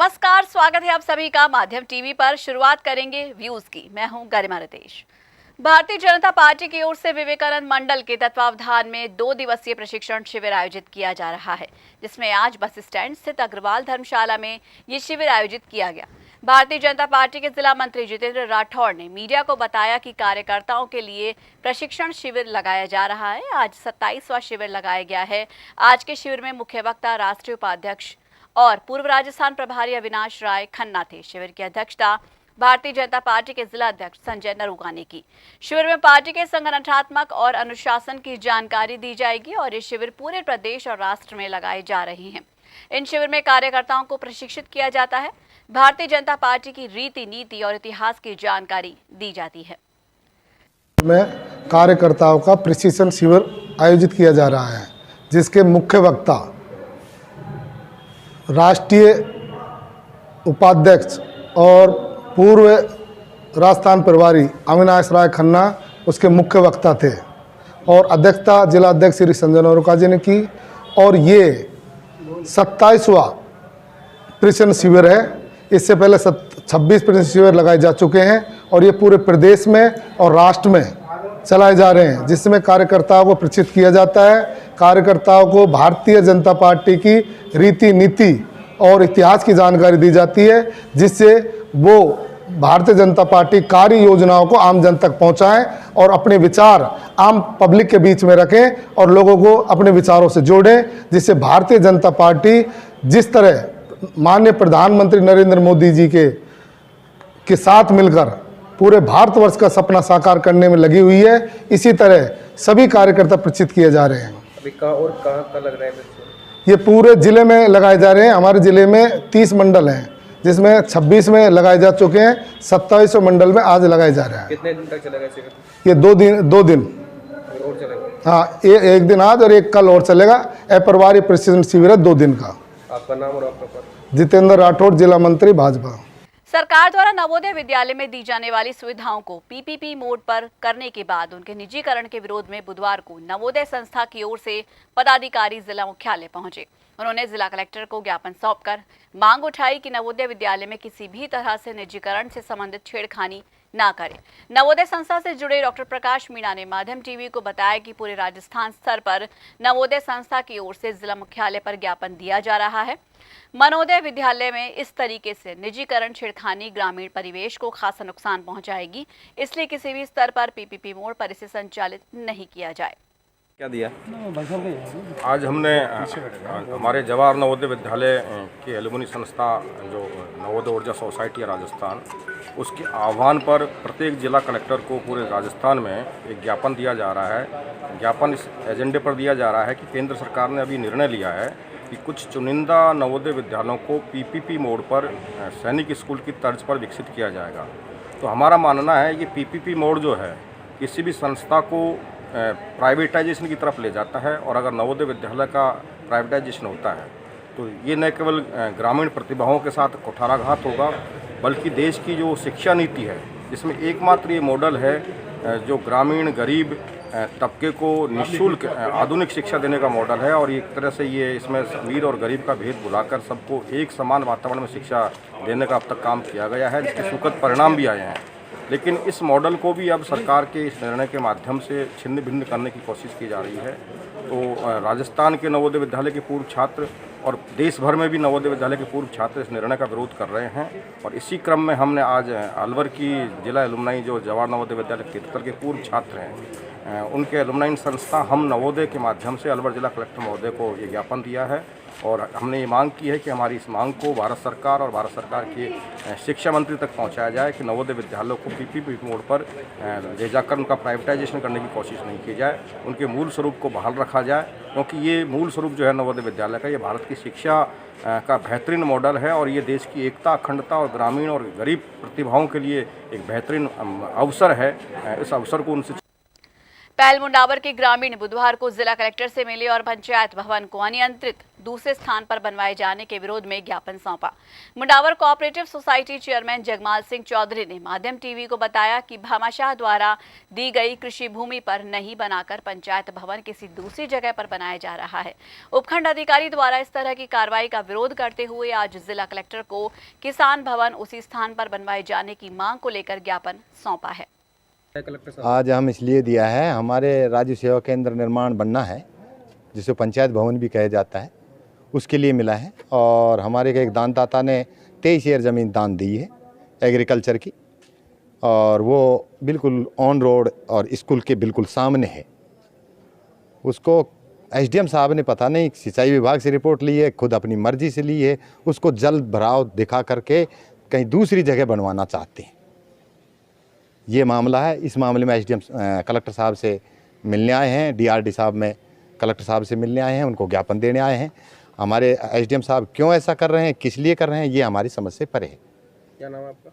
नमस्कार, स्वागत है आप सभी का माध्यम टीवी पर। शुरुआत करेंगे व्यूज की। मैं हूं गरिमा रितेश। भारतीय जनता पार्टी की ओर से विवेकानंद मंडल के तत्वावधान में 2 दिवसीय प्रशिक्षण शिविर आयोजित किया जा रहा है, जिसमें आज बस स्टैंड स्थित अग्रवाल धर्मशाला में ये शिविर आयोजित किया गया। भारतीय जनता पार्टी के जिला मंत्री जितेंद्र राठौड़ ने मीडिया को बताया कि कार्यकर्ताओं के लिए प्रशिक्षण शिविर लगाया जा रहा है। आज 27वां शिविर लगाया गया है। आज के शिविर में मुख्य वक्ता राष्ट्रीय उपाध्यक्ष और पूर्व राजस्थान प्रभारी अविनाश राय खन्ना थे। शिविर की अध्यक्षता भारतीय जनता पार्टी के जिला अध्यक्ष संजय नरूगा ने की। शिविर में पार्टी के संगठनात्मक और अनुशासन की जानकारी दी जाएगी और ये शिविर पूरे प्रदेश और राष्ट्र में लगाए जा रहे हैं। इन शिविर में कार्यकर्ताओं को प्रशिक्षित किया जाता है। भारतीय जनता पार्टी की रीति नीति और इतिहास की जानकारी दी जाती है। में कार्यकर्ताओं का प्रशिक्षण शिविर आयोजित किया जा रहा है, जिसके मुख्य वक्ता राष्ट्रीय उपाध्यक्ष और पूर्व राजस्थान प्रभारी अविनाश राय खन्ना उसके मुख्य वक्ता थे और अध्यक्षता जिला अध्यक्ष श्री संजय नरूगा जी ने की। और ये 27वां प्रशिक्षण शिविर है। इससे पहले 26 प्रशिक्षण शिविर लगाए जा चुके हैं और ये पूरे प्रदेश में और राष्ट्र में चलाए जा रहे हैं, जिसमें कार्यकर्ताओं को प्रशिक्षित किया जाता है। कार्यकर्ताओं को भारतीय जनता पार्टी की रीति नीति और इतिहास की जानकारी दी जाती है, जिससे वो भारतीय जनता पार्टी कार्य योजनाओं को आम जन तक पहुंचाएं और अपने विचार आम पब्लिक के बीच में रखें और लोगों को अपने विचारों से जोड़ें, जिससे भारतीय जनता पार्टी जिस तरह माननीय प्रधानमंत्री नरेंद्र मोदी जी के साथ मिलकर पूरे भारतवर्ष का सपना साकार करने में लगी हुई है, इसी तरह सभी कार्यकर्ता प्रशिक्षित किए जा रहे हैं। अभी कहाँ लग रहा है? ये पूरे जिले में लगाए जा रहे हैं। हमारे जिले में 30 मंडल हैं, जिसमें 26 में लगाए जा चुके हैं। 27वें मंडल में आज लगाए जा रहे हैं। कितने दिन तक चलेगा शिविर? ये 2 दिन और चलेगा? हाँ, एक दिन आज और एक कल और चलेगा। अप्रवारी प्रशिक्षण शिविर है 2 दिन का। आपका नाम और आपका पद? जितेंद्र राठौड़, जिला मंत्री भाजपा। सरकार द्वारा नवोदय विद्यालय में दी जाने वाली सुविधाओं को पीपीपी मोड पर करने के बाद उनके निजीकरण के विरोध में बुधवार को नवोदय संस्था की ओर से पदाधिकारी जिला मुख्यालय पहुंचे। उन्होंने जिला कलेक्टर को ज्ञापन सौंपकर मांग उठाई कि नवोदय विद्यालय में किसी भी तरह से निजीकरण से संबंधित छेड़खानी ना करें। नवोदय संस्था से जुड़े डॉक्टर प्रकाश मीणा ने माध्यम टीवी को बताया कि पूरे राजस्थान स्तर पर नवोदय संस्था की ओर से जिला मुख्यालय पर ज्ञापन दिया जा रहा है। मनोदय विद्यालय में इस तरीके से निजीकरण छेड़खानी ग्रामीण परिवेश को खासा नुकसान पहुंचाएगी, इसलिए किसी भी स्तर पर पीपीपी मोड पर इसे संचालित नहीं किया जाए। क्या दिया? आज हमने हमारे जवाहर नवोदय विद्यालय की एलुमनी संस्था जो नवोदय ऊर्जा सोसाइटी है राजस्थान, उसके आह्वान पर प्रत्येक जिला कलेक्टर को पूरे राजस्थान में एक ज्ञापन दिया जा रहा है। ज्ञापन इस एजेंडे पर दिया जा रहा है कि केंद्र सरकार ने अभी निर्णय लिया है कि कुछ चुनिंदा नवोदय विद्यालयों को पीपीपी मोड पर सैनिक स्कूल की तर्ज पर विकसित किया जाएगा। तो हमारा मानना है कि पीपीपी मोड जो है किसी भी संस्था को प्राइवेटाइजेशन की तरफ ले जाता है, और अगर नवोदय विद्यालय का प्राइवेटाइजेशन होता है तो ये न केवल ग्रामीण प्रतिभाओं के साथ कुठाराघात होगा, बल्कि देश की जो शिक्षा नीति है जिसमें एकमात्र ये मॉडल है जो ग्रामीण गरीब तबके को निःशुल्क आधुनिक शिक्षा देने का मॉडल है, और एक तरह से ये इसमें अमीर और गरीब का भेद भुलाकर सबको एक समान वातावरण में शिक्षा देने का अब तक काम किया गया है, जिसके सुखद परिणाम भी आए हैं। लेकिन इस मॉडल को भी अब सरकार के इस निर्णय के माध्यम से छिन्न भिन्न करने की कोशिश की जा रही है। तो राजस्थान के नवोदय विद्यालय के पूर्व छात्र और देश भर में भी नवोदय विद्यालय के पूर्व छात्र इस निर्णय का विरोध कर रहे हैं, और इसी क्रम में हमने आज अलवर की जिला एलुमनाई जो जवाहर नवोदय विद्यालय तिरतर के पूर्व छात्र हैं, उनके एलुमनाई संस्था हम नवोदय के माध्यम से अलवर जिला कलेक्टर महोदय को ये ज्ञापन दिया है, और हमने ये मांग की है कि हमारी इस मांग को भारत सरकार और भारत सरकार के शिक्षा मंत्री तक पहुंचाया जाए कि नवोदय विद्यालयों को पीपीपी मोड पर ले जाकर उनका प्राइवेटाइजेशन करने की कोशिश नहीं की जाए, उनके मूल स्वरूप को बहाल रखा जाए, क्योंकि ये मूल स्वरूप जो है नवोदय विद्यालय का, ये भारत की शिक्षा का बेहतरीन मॉडल है, और ये देश की एकता, अखंडता और ग्रामीण और गरीब प्रतिभाओं के लिए एक बेहतरीन अवसर है। इस अवसर को उनसे पहल मुंडावर के ग्रामीण बुधवार को जिला कलेक्टर से मिले और पंचायत भवन को अनियंत्रित दूसरे स्थान पर बनवाए जाने के विरोध में ज्ञापन सौंपा। Mundawar cooperative society chairman Jagmal Singh Chaudhary ने माध्यम टीवी को बताया कि भामाशाह द्वारा दी गई कृषि भूमि पर नहीं बनाकर पंचायत भवन किसी दूसरी जगह पर बनाया जा रहा है। उपखंड अधिकारी द्वारा इस तरह की कार्रवाई का विरोध करते हुए आज जिला कलेक्टर को किसान भवन उसी स्थान पर बनवाए जाने की मांग को लेकर ज्ञापन सौंपा है। आज हम इसलिए दिया है, हमारे राज्य सेवा केंद्र निर्माण बनना है जिसे पंचायत भवन भी कहा जाता है, उसके लिए मिला है। और हमारे एक दानदाता ने 23 एकड़ ज़मीन दान दी है एग्रीकल्चर की, और वो बिल्कुल ऑन रोड और स्कूल के बिल्कुल सामने है। उसको एसडीएम साहब ने पता नहीं सिंचाई विभाग से रिपोर्ट ली है, खुद अपनी मर्जी से ली है, उसको जल्द भराव दिखा करके कहीं दूसरी जगह बनवाना चाहते हैं। ये मामला है। इस मामले में एसडीएम कलेक्टर साहब से मिलने आए हैं, डीआरडी साहब में कलेक्टर साहब से मिलने आए हैं, उनको ज्ञापन देने आए हैं। हमारे एसडीएम साहब क्यों ऐसा कर रहे हैं, किस लिए कर रहे हैं, ये हमारी समझ से परे है। क्या नाम है आपका?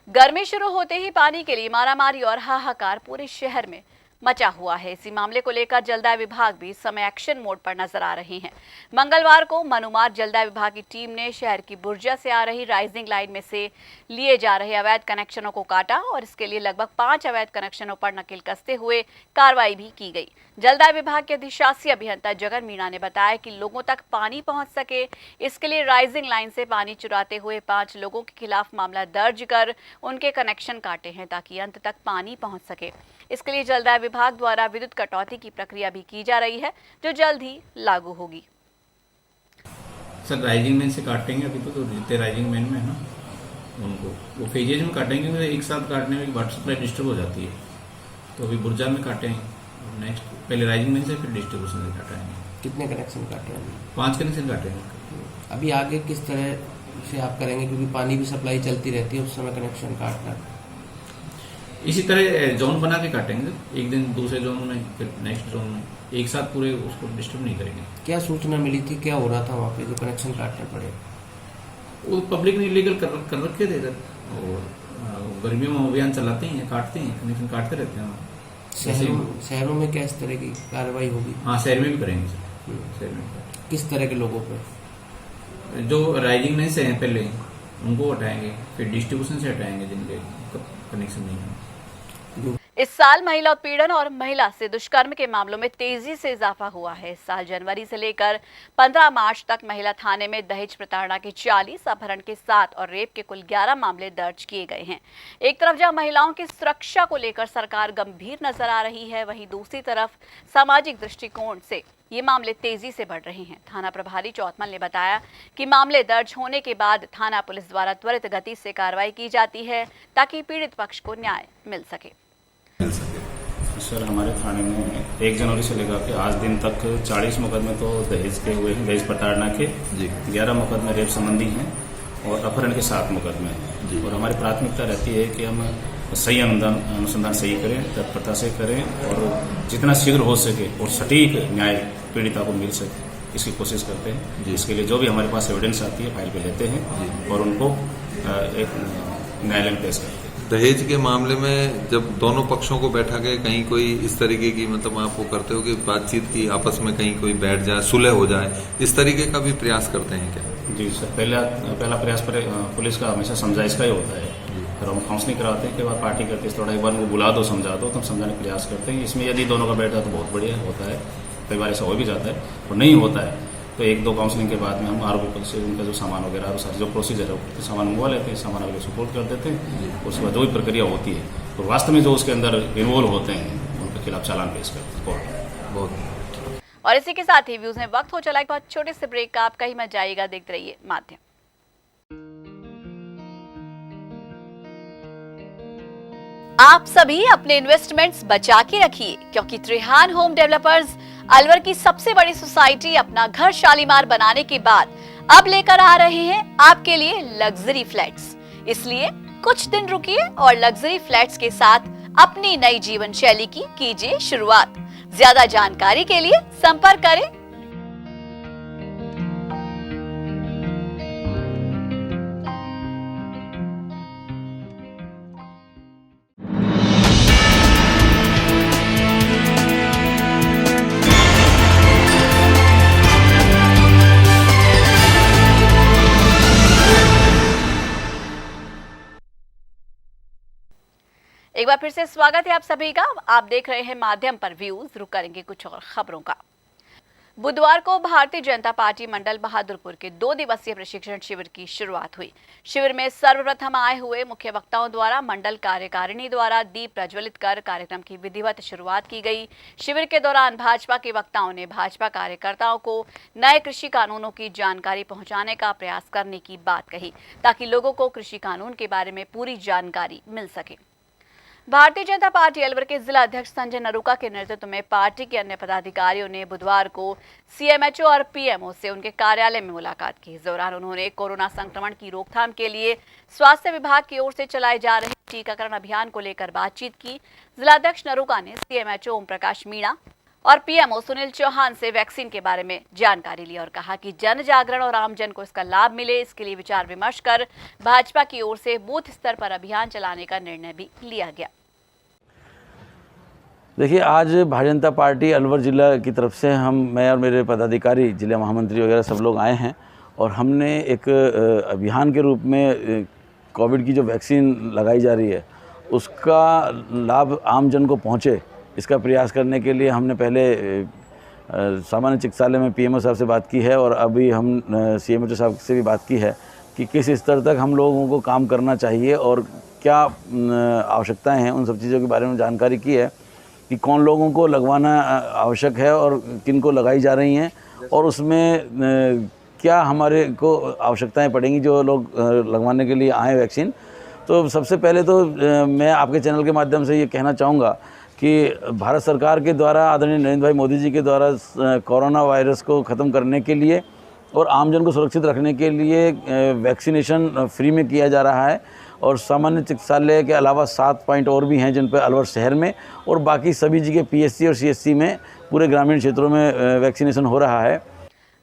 गर्मी शुरू होते ही पानी के लिए मारामारी और हाहाकार पूरे शहर में मचा हुआ है। इसी मामले को लेकर जलदाय विभाग भी इस समय एक्शन मोड पर नजर आ रहे हैं। मंगलवार को मनुमार जलदाय विभाग की टीम ने शहर की बुर्जा से आ रही राइजिंग लाइन में से लिए जा रहे अवैध कनेक्शनों को काटा और इसके लिए लगभग 5 अवैध कनेक्शनों पर नकेल कसते हुए कार्रवाई भी की गई। जलदाय विभाग के अधिशासी अभियंता जगन मीणा ने बताया कि लोगों तक पानी पहुंच सके, इसके लिए राइजिंग लाइन से पानी चुराते हुए 5 लोगों के खिलाफ मामला दर्ज कर उनके कनेक्शन काटे हैं ताकि अंत तक पानी पहुंच सके। इसके लिए जलदाय विभाग द्वारा विद्युत कटौती की प्रक्रिया भी की जा रही है, जो जल्द ही लागू होगी। सर राइजिंग मैन से काटेंगे अभी तो जितने राइजिंग मैन में है ना, उनको वो फेजेज में काटेंगे, क्योंकि एक साथ काटने में वाटर सप्लाई डिस्टर्ब हो जाती है। तो अभी बुर्जा में काटेंगे, नेक्स्ट पहले राइजिंग मैन से फिर डिस्ट्रीब्यूशन से काटेंगे। कितने कनेक्शन काटे हैं? 5 कनेक्शन काटेंगे। अभी आगे किस तरह से आप करेंगे, क्योंकि पानी भी सप्लाई चलती रहती है, उस समय कनेक्शन काटना? इसी तरह जोन बना के काटेंगे, एक दिन दूसरे जोन में फिर नेक्स्ट जोन में, एक साथ पूरे उसको डिस्टर्ब नहीं करेंगे। क्या सूचना मिली थी, क्या हो रहा था वहाँ पे जो कनेक्शन काटने पड़े? वो पब्लिक ने इलीगल कर रखे थे इधर, और गर्मियों में अभियान चलाते हैं, काटते हैं, कनेक्शन काटते रहते हैं। शहरों में क्या इस तरह की कार्रवाई होगी? हाँ, शहर में भी करेंगे सर, शहर में। किस तरह के लोगों पे? जो राइजिंग में से हैं पहले उनको हटाएंगे, फिर डिस्ट्रीब्यूशन से हटाएंगे जिनके कनेक्शन नहीं है। इस साल महिला उत्पीड़न और महिला से दुष्कर्म के मामलों में तेजी से इजाफा हुआ है। इस साल जनवरी से लेकर 15 मार्च तक महिला थाने में दहेज प्रताड़ना के 40, अपहरण के 7 और रेप के कुल 11 मामले दर्ज किए गए हैं। एक तरफ जहां महिलाओं की सुरक्षा को लेकर सरकार गंभीर नजर आ रही है, वहीं दूसरी तरफ सामाजिक दृष्टिकोण से ये मामले तेजी से बढ़ रहे हैं। थाना प्रभारी चौथमल ने बताया कि मामले दर्ज होने के बाद थाना पुलिस द्वारा त्वरित गति से कार्रवाई की जाती है ताकि पीड़ित पक्ष को न्याय मिल सके। सर हमारे थाने में 1 जनवरी से लेकर के आज दिन तक 40 मुकदमे तो दहेज के हुए हैं, दहेज प्रताड़ना के 11 मुकदमे रेप संबंधी हैं और अपहरण के 7 मुकदमे हैं। और हमारी प्राथमिकता रहती है कि हम सही अनुसंधान सही करें, तत्परता से करें और जितना शीघ्र हो सके और सटीक न्याय पीड़िता को मिल सके इसकी कोशिश करते हैं। इसके लिए जो भी हमारे पास एविडेंस आती है फाइल पे लेते हैं और उनको एक न्यायालय में पेश करते हैं। दहेज के मामले में जब दोनों पक्षों को बैठा के कहीं कोई इस तरीके की मतलब आप वो करते हो कि बातचीत की आपस में कहीं कोई बैठ जाए, सुलह हो जाए, इस तरीके का भी प्रयास करते हैं क्या? जी सर, पहला प्रयास पर पुलिस का हमेशा समझाइश का ही होता है। फिर हम काउंसलिंग कराते हैं कि बार पार्टी करते हैं, थोड़ा एक बार उनको बुला दो, समझा दो, तो हम समझाने का प्रयास करते हैं। इसमें यदि दोनों का बैठा तो बहुत बढ़िया होता है, कई बार ऐसा हो भी जाता है और नहीं होता है तो 1-2 काउंसलिंग के बाद में हम आरोपी पक्ष से उनका जो सामान वगैरह और जो प्रोसीजर है वो सामान मंगवा लेते हैं, सामान अगले सुपुर्द कर देते हैं। उसके बाद जो भी प्रक्रिया होती है तो वास्तव में जो उसके अंदर इन्वॉल्व होते हैं उनके खिलाफ चालान पेश करते हैं कोर्ट। बहुत। और इसी के साथ ही व्यूज में वक्त हो चला एक बहुत छोटे से ब्रेक का। आप कहीं मत जाइएगा, देखते रहिए माध्यम। आप सभी अपने इन्वेस्टमेंट्स बचा के रखिए, क्योंकि त्रिहान होम डेवलपर्स अलवर की सबसे बड़ी सोसाइटी अपना घर शालीमार बनाने के बाद अब लेकर आ रहे हैं आपके लिए लग्जरी फ्लैट्स। इसलिए कुछ दिन रुकिए और लग्जरी फ्लैट्स के साथ अपनी नई जीवन शैली की कीजिए शुरुआत। ज्यादा जानकारी के लिए संपर्क करें एक बार फिर से स्वागत है आप सभी का। आप देख रहे हैं माध्यम पर व्यूज। रुक करेंगे कुछ और खबरों का। बुधवार को भारतीय जनता पार्टी मंडल बहादुरपुर के 2 दिवसीय प्रशिक्षण शिविर की शुरुआत हुई। शिविर में सर्वप्रथम आए हुए मुख्य वक्ताओं द्वारा मंडल कार्यकारिणी द्वारा दीप प्रज्वलित कर कार्यक्रम की विधिवत शुरुआत की गई। शिविर के दौरान भाजपा के वक्ताओं ने भाजपा कार्यकर्ताओं को नए कृषि कानूनों की जानकारी पहुंचाने का प्रयास करने की बात कही, ताकि लोगों को कृषि कानून के बारे में पूरी जानकारी मिल सके। भारतीय जनता पार्टी अलवर के जिला अध्यक्ष संजय नरूका के नेतृत्व में पार्टी के अन्य पदाधिकारियों ने बुधवार को सीएमएचओ और पीएमओ से उनके कार्यालय में मुलाकात की। इस दौरान उन्होंने कोरोना संक्रमण की रोकथाम के लिए स्वास्थ्य विभाग की ओर से चलाए जा रहे टीकाकरण अभियान को लेकर बातचीत की। जिला अध्यक्ष नरूका ने सीएमएचओ ओम प्रकाश मीणा और पीएमओ सुनील चौहान से वैक्सीन के बारे में जानकारी ली और कहा कि जन जागरण और आमजन को इसका लाभ मिले, इसके लिए विचार विमर्श कर भाजपा की ओर से बूथ स्तर पर अभियान चलाने का निर्णय भी लिया गया। देखिए, आज भारतीय जनता पार्टी अलवर ज़िला की तरफ से मैं और मेरे पदाधिकारी, जिला महामंत्री वगैरह सब लोग आए हैं और हमने एक अभियान के रूप में कोविड की जो वैक्सीन लगाई जा रही है उसका लाभ आम जन को पहुंचे, इसका प्रयास करने के लिए हमने पहले सामान्य चिकित्सालय में पीएमओ साहब से बात की है और अभी हम सीएमएचओ साहब से भी बात की है कि किस स्तर तक हम लोगों को काम करना चाहिए और क्या आवश्यकताएँ हैं, उन सब चीज़ों के बारे में जानकारी की है कि कौन लोगों को लगवाना आवश्यक है और किन को लगाई जा रही हैं और उसमें क्या हमारे को आवश्यकताएं पड़ेंगी जो लोग लगवाने के लिए आए वैक्सीन। तो सबसे पहले तो मैं आपके चैनल के माध्यम से ये कहना चाहूँगा कि भारत सरकार के द्वारा, आदरणीय नरेंद्र भाई मोदी जी के द्वारा कोरोना वायरस को ख़त्म करने के लिए और आमजन को सुरक्षित रखने के लिए वैक्सीनेशन फ्री में किया जा रहा है और सामान्य चिकित्सालय के अलावा 7 पॉइंट और भी हैं जिन पर अलवर शहर में और बाकी सभी जगह पीएचसी और सीएचसी में पूरे ग्रामीण क्षेत्रों में वैक्सीनेशन हो रहा है।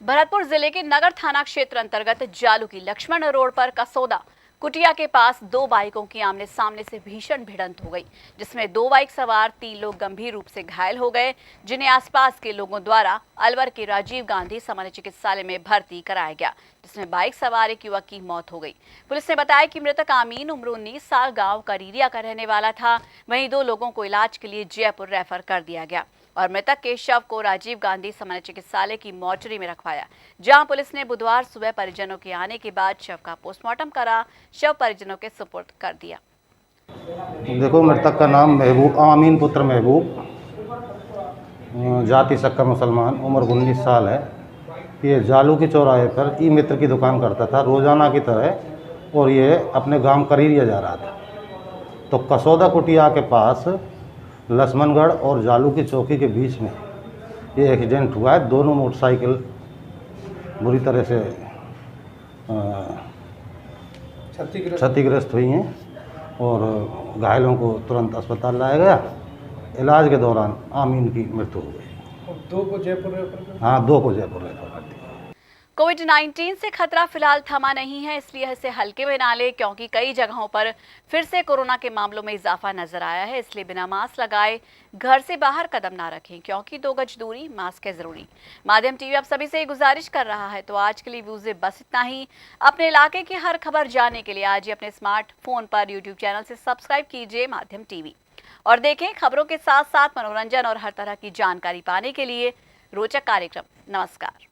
भरतपुर जिले के नगर थाना क्षेत्र अंतर्गत जालू की लक्ष्मण रोड पर कसौदा कुटिया के पास 2 बाइकों की आमने सामने से भीषण भिड़ंत हो गई, जिसमें 2 बाइक सवार 3 लोग गंभीर रूप से घायल हो गए, जिन्हें आसपास के लोगों द्वारा अलवर के राजीव गांधी सामान्य चिकित्सालय में भर्ती कराया गया, जिसमें बाइक सवार एक युवक की मौत हो गई। पुलिस ने बताया कि मृतक आमीन उम्र 19 साल गांव करीरिया का रहने वाला था। वहीं 2 लोगों को इलाज के लिए जयपुर रेफर कर दिया गया और मृतक के शव को राजीव गांधी सामान्य चिकित्सालय की मॉर्चरी में रखवाया, जहां पुलिस ने बुधवार सुबह परिजनों के आने के बाद शव का पोस्टमार्टम करा, शव परिजनों के सुपुर्द कर दिया। देखो, मृतक का नाम महबूब, आमीन पुत्र महबूब, जाति सक्का मुसलमान, उम्र 19 साल है। ये जालू के चौराहे पर ई मित्र की दुकान करता था रोजाना की तरह और ये अपने गांव करीरिया जा रहा था। तो कसौदा कुटिया के पास लक्ष्मणगढ़ और जालू की चौकी के बीच में ये एक्सीडेंट हुआ है। दोनों मोटरसाइकिल बुरी तरह से क्षतिग्रस्त हुई हैं और घायलों को तुरंत अस्पताल लाया गया। इलाज के दौरान आमीन की मृत्यु हो गई। 2 को जयपुर रेफर? हाँ, 2 को जयपुर रेफर कर दिया। कोविड-19 से खतरा फिलहाल थमा नहीं है, इसलिए इसे हल्के में ना ले, क्योंकि कई जगहों पर फिर से कोरोना के मामलों में इजाफा नजर आया है। इसलिए बिना मास्क लगाए घर से बाहर कदम ना रखें, क्योंकि 2 गज दूरी, मास्क है जरूरी। माध्यम टीवी आप सभी से गुजारिश कर रहा है। तो आज के लिए व्यूज बस इतना ही। अपने इलाके की हर खबर जानने के लिए आज ही अपने स्मार्टफोन पर यूट्यूब चैनल से सब्सक्राइब कीजिए माध्यम टीवी और देखें खबरों के साथ साथ मनोरंजन और हर तरह की जानकारी पाने के लिए रोचक कार्यक्रम। नमस्कार।